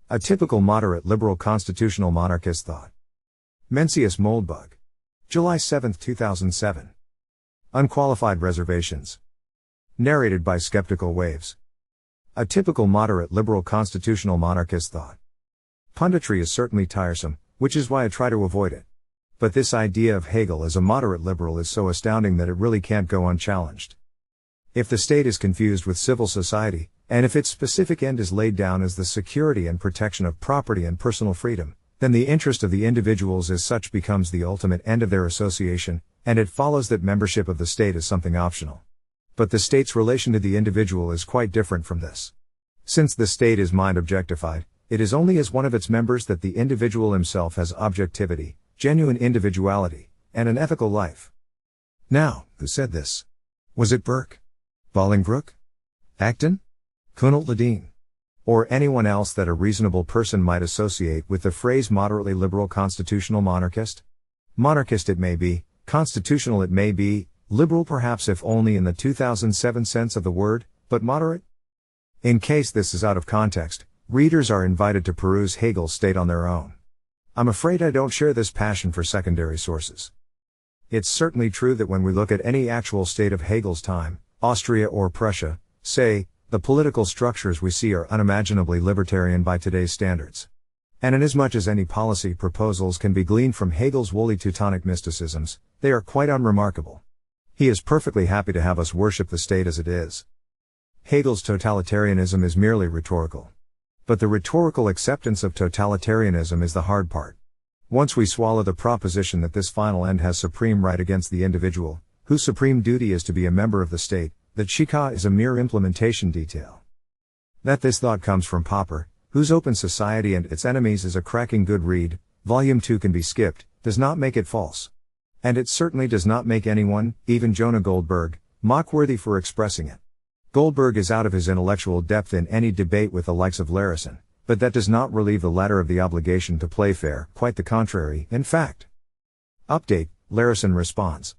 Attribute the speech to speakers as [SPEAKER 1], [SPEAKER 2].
[SPEAKER 1] A typical moderate liberal constitutional monarchist thought. Mencius Moldbug. July 7, 2007. Unqualified Reservations. Narrated by Skeptical Waves. A typical moderate liberal constitutional monarchist thought. Punditry is certainly tiresome, which is why I try to avoid it. But this idea of Hegel as a moderate liberal is so astounding that it really can't go unchallenged. If the state is confused with civil society, and if its specific end is laid down as the security and protection of property and personal freedom, then the interest of the individuals as such becomes the ultimate end of their association, and it follows that membership of the state is something optional. But the state's relation to the individual is quite different from this. Since the state is mind objectified, it is only as one of its members that the individual himself has objectivity, genuine individuality, and an ethical life. Now, who said this? Was it Burke? Bolingbroke? Acton? Kuehnelt-Leddihn? Or anyone else that a reasonable person might associate with the phrase moderately liberal constitutional monarchist? Monarchist it may be, constitutional it may be, liberal perhaps if only in the 2007 sense of the word, but moderate? In case this is out of context, readers are invited to peruse Hegel's state on their own. I'm afraid I don't share this passion for secondary sources. It's certainly true that when we look at any actual state of Hegel's time, Austria or Prussia, say, the political structures we see are unimaginably libertarian by today's standards. And inasmuch as any policy proposals can be gleaned from Hegel's woolly Teutonic mysticisms, they are quite unremarkable. He is perfectly happy to have us worship the state as it is. Hegel's totalitarianism is merely rhetorical. But the rhetorical acceptance of totalitarianism is the hard part. Once we swallow the proposition that this final end has supreme right against the individual, whose supreme duty is to be a member of the state, that Chica is a mere implementation detail. That this thought comes from Popper, whose Open Society and Its Enemies is a cracking good read, Volume 2 can be skipped, does not make it false. And it certainly does not make anyone, even Jonah Goldberg, mock-worthy for expressing it. Goldberg is out of his intellectual depth in any debate with the likes of Larison, but that does not relieve the latter of the obligation to play fair, quite the contrary, in fact. Update, Larison responds.